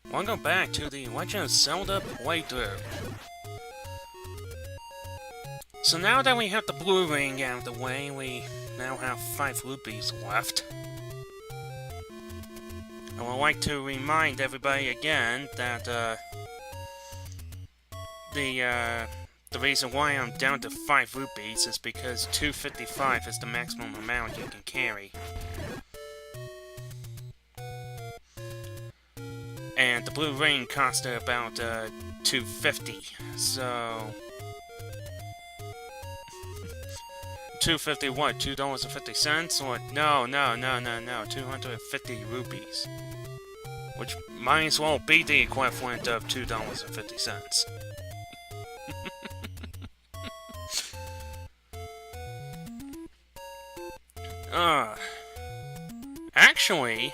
Welcome back to the Legend of Zelda playthrough. So now that we have the blue ring out of the way, we now have 5 rupees left. I would like to remind everybody again that the reason why I'm down to 5 rupees is because 255 is the maximum amount you can carry. And the blue ring costed about 250, so 250 what? $2.50 or no, 250 rupees, which might as well be the equivalent of $2.50. Actually,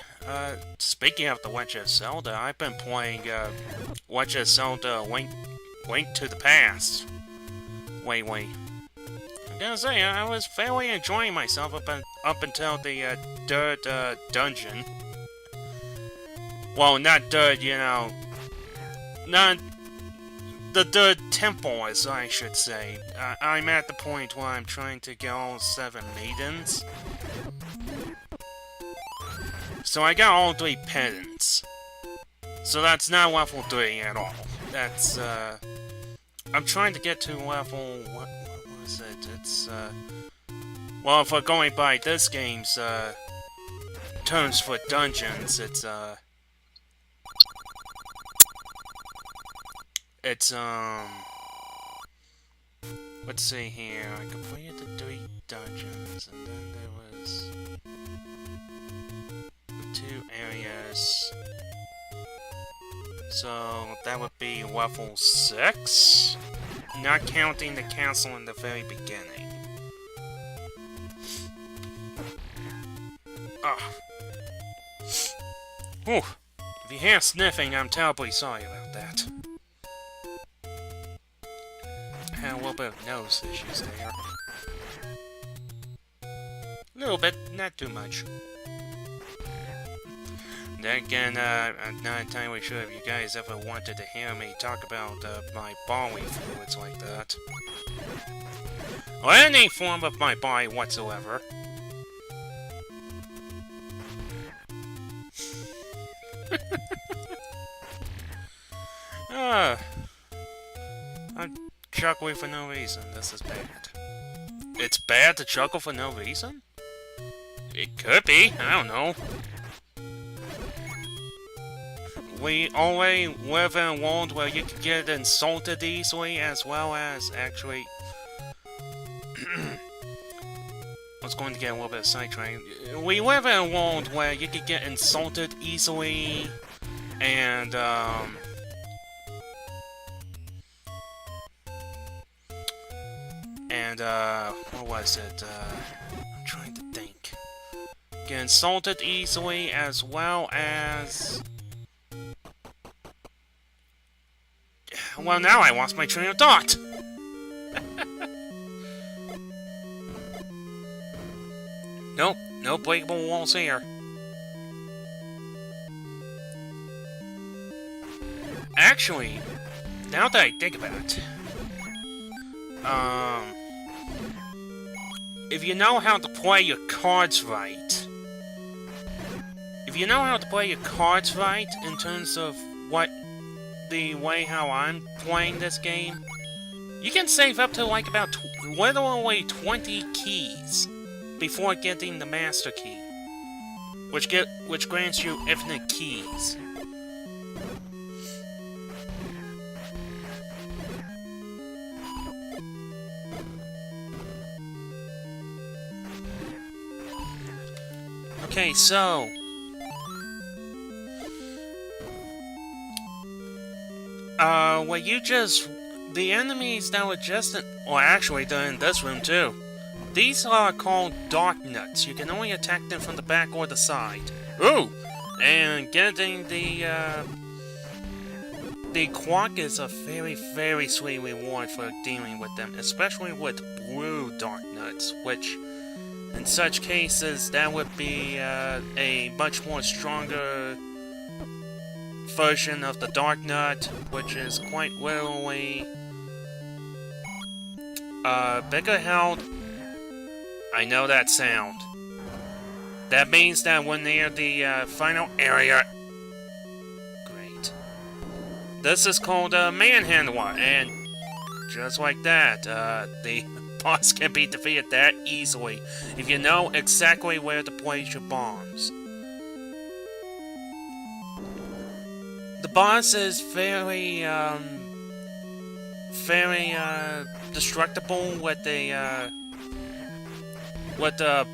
speaking of the Legend of Zelda, I've been playing Legend of Zelda Link to the Past lately. I'm gonna say, I was fairly enjoying myself up until the third dungeon. Well, not third, not the third temple, as I should say. I'm at the point where I'm trying to get all 7 maidens. So I got all 3 pendants. So that's not level 3 at all. That's, I'm trying to get to level... What was it? It's, well, if we're going by this game's, terms for dungeons, it's, let's see here. I completed the 3 dungeons, and then there was... 2 areas. So that would be level 6, not counting the castle in the very beginning. Whew. If you hear sniffing, I'm terribly sorry about that. I had a little bit of nose issues there. A little bit, not too much. Then again, I'm not entirely sure if you guys ever wanted to hear me talk about my bodily fluids like that. Or any form of my body whatsoever. I'm chuckling for no reason. This is bad. It's bad to chuckle for no reason? It could be, I don't know. We already live in a world where you can get insulted easily, as well as actually... I was going to get a little bit of sidetracked. We live in a world where you can get insulted easily, and, what was it? I'm trying to think. Get insulted easily, as well as... Well, now I lost my train of thought! Nope, no breakable walls here. Actually, now that I think about it, if you know how to play your cards right, in terms of what the way how I'm playing this game, you can save up to like about literally 20 keys before getting the master key, which grants you infinite keys. Okay, so well, the enemies that were just well, actually, they're in this room too. These are called Dark Nuts. You can only attack them from the back or the side. Ooh! And getting the quark is a very, very sweet reward for dealing with them, especially with blue Dark Nuts, which, in such cases, that would be a much more stronger version of the Dark Nut, which is quite literally bigger held. I know that sound. That means that we're near the final area. Great. This is called a Manhandler, and just like that, the boss can be defeated that easily if you know exactly where to place your bombs. The boss is very destructible with the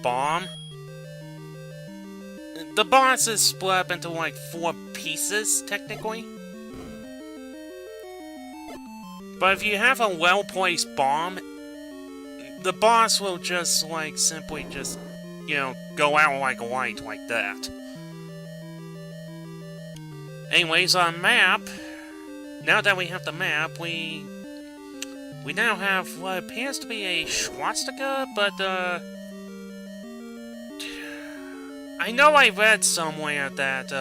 bomb. The boss is split up into like 4 pieces, technically. But if you have a well-placed bomb, the boss will just, like, simply just, you know, go out like a light like that. Anyways, on map, now that we have the map, we now have what appears to be a swastika, but, I know I read somewhere that,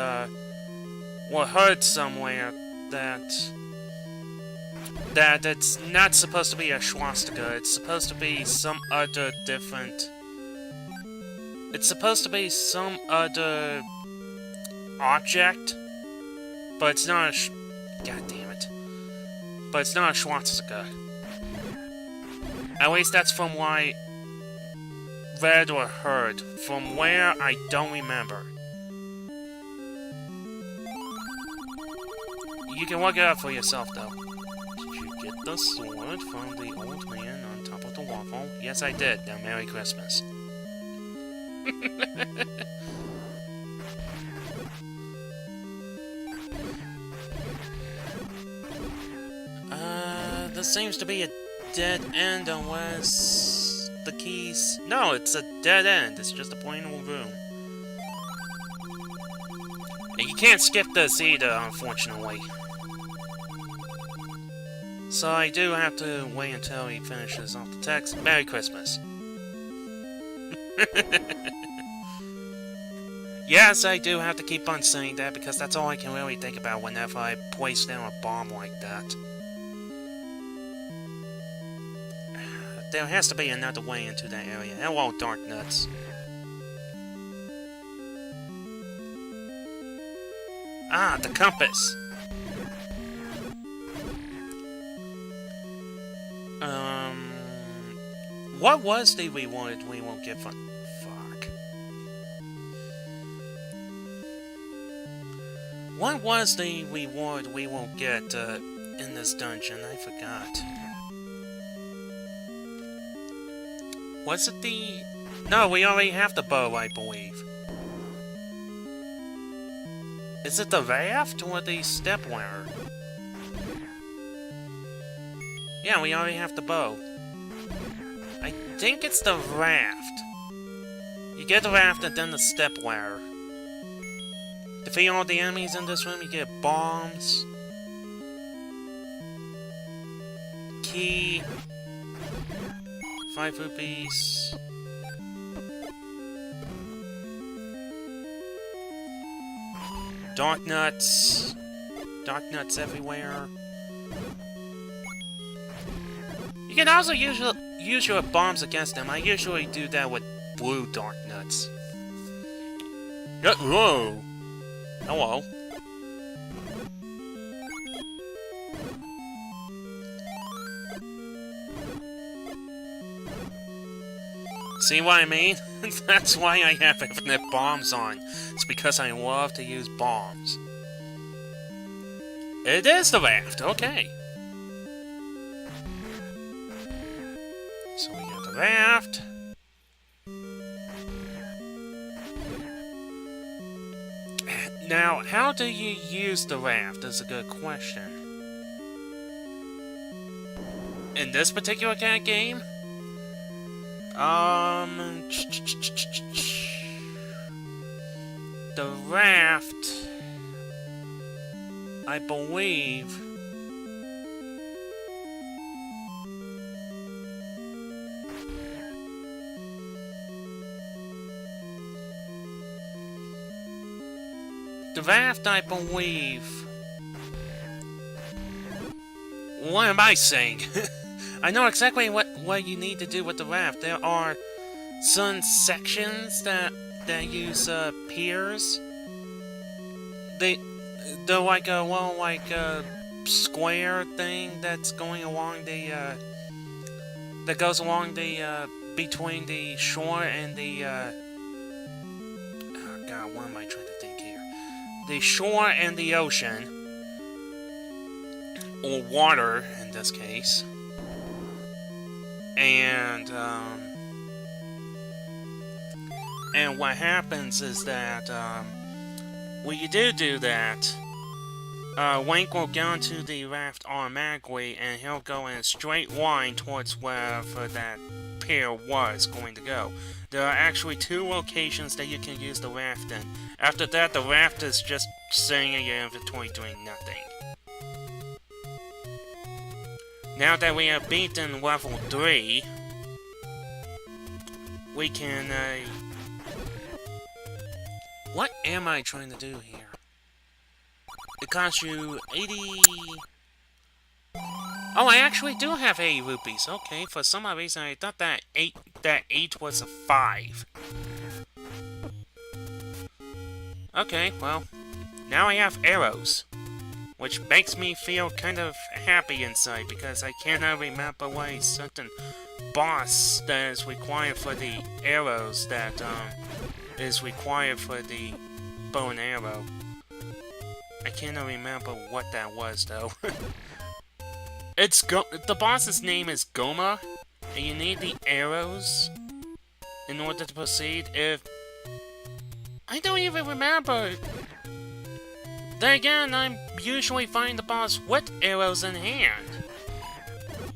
or heard somewhere that it's not supposed to be a swastika. It's supposed to be some other different... It's supposed to be some other object, but it's not a God damn it. But it's not a swastika. At least that's from what I read or heard. From where, I don't remember. You can look it up for yourself, though. Did you get the sword from the old man on top of the waffle? Yes, I did. Now, Merry Christmas. This seems to be a dead end unless the keys... No, it's a dead end. It's just a plain old room. And you can't skip this either, unfortunately. So I do have to wait until he finishes off the text. Merry Christmas. Yes, I do have to keep on saying that because that's all I can really think about whenever I place down a bomb like that. There has to be another way into that area. Hello, Dark Nuts. Ah, the compass! What was the reward we won't get from... Fuck. What was the reward we won't get, in this dungeon? I forgot. Was it the... No, we already have the bow, I believe. Is it the raft or the step ladder? Yeah, we already have the bow. I think it's the raft. You get the raft and then the step ladder. Defeat all the enemies in this room, you get bombs. Key. 5 rupees. Dark nuts. Dark nuts everywhere. You can also use your bombs against them. I usually do that with blue dark nuts. Whoa! Hello. See what I mean? That's why I have infinite bombs on. It's because I love to use bombs. It is the raft, okay. So we got the raft. Now, how do you use the raft is a good question. In this particular kind of game? The raft, I believe, what am I saying? I know exactly what you need to do with the raft. There are some sections that use piers. They're like a square thing that's going along the that goes along the between the shore and the oh god, what am I trying to think here? The shore and the ocean, or water in this case, and what happens is that when you do that, Wank will go into the raft automatically, and he'll go in a straight line towards wherever that pier was going to go. There are actually 2 locations that you can use the raft in. After that, the raft is just sitting in your inventory doing nothing. Now that we have beaten level 3, we can, what am I trying to do here? It costs you 80... Oh, I actually do have 80 rupees. Okay, for some odd reason I thought that 8 was a 5. Okay, well, now I have arrows, which makes me feel kind of happy inside, because I cannot remember what a certain boss that is required for the arrows that is required for the bow and arrow. I cannot remember what that was, though. The boss's name is Goma, and you need the arrows in order to proceed. I don't even remember. Then again, I'm usually fighting the boss with arrows in hand.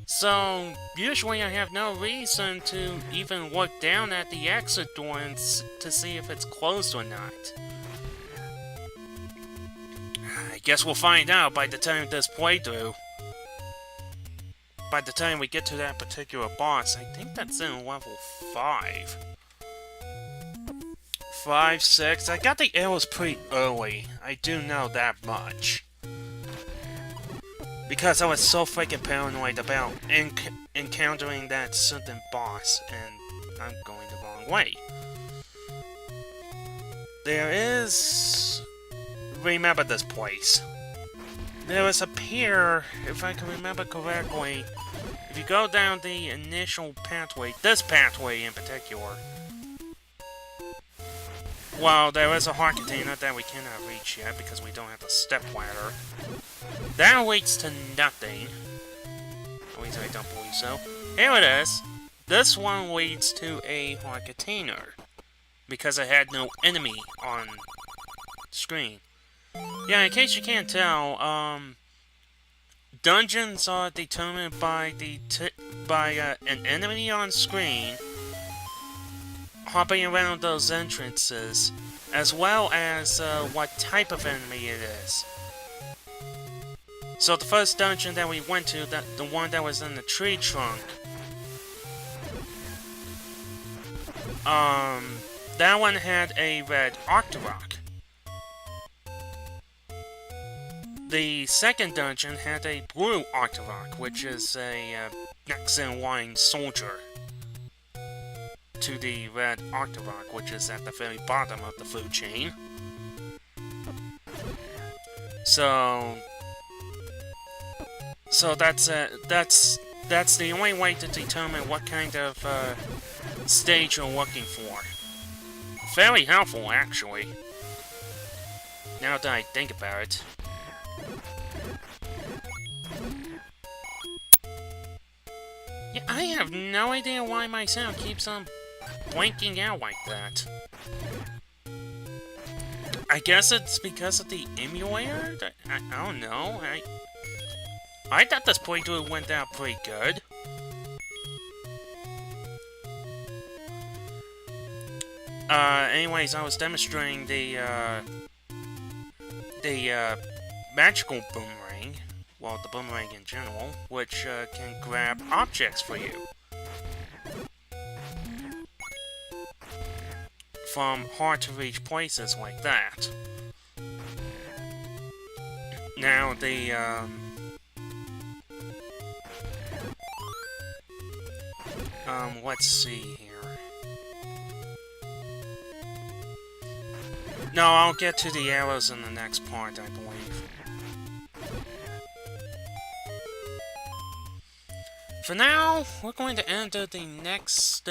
So, usually I have no reason to even look down at the exit door to see if it's closed or not. I guess we'll find out by the time of this playthrough. By the time we get to that particular boss, I think that's in level 5. 5, 6. I got the arrows pretty early. I do know that much. Because I was so freaking paranoid about encountering that certain boss, and I'm going the wrong way. There is... Remember this place. There is a pier, if I can remember correctly. If you go down the initial pathway, this pathway in particular, well, there is a heart container that we cannot reach yet because we don't have the step ladder. That leads to nothing. At least I don't believe so. Here it is. This one leads to a heart container because I had no enemy on screen. Yeah, in case you can't tell, dungeons are determined by an enemy on screen hopping around those entrances, as well as what type of enemy it is. So the first dungeon that we went to, the one that was in the tree trunk, that one had a red Octorok. The second dungeon had a blue Octorok, which is a next-in-line soldier to the red Octorok, which is at the very bottom of the food chain. So that's the only way to determine what kind of stage you're looking for. Very helpful, actually. Now that I think about it. Yeah, I have no idea why my sound keeps on blanking out like that. I guess it's because of the emulator? I don't know. I thought this playthrough went out pretty good. Anyways, I was demonstrating the magical boomerang, well, the boomerang in general, which can grab objects for you from hard-to-reach places like that. Now, Let's see here. No, I'll get to the arrows in the next part, I believe. For now, we're going to enter the next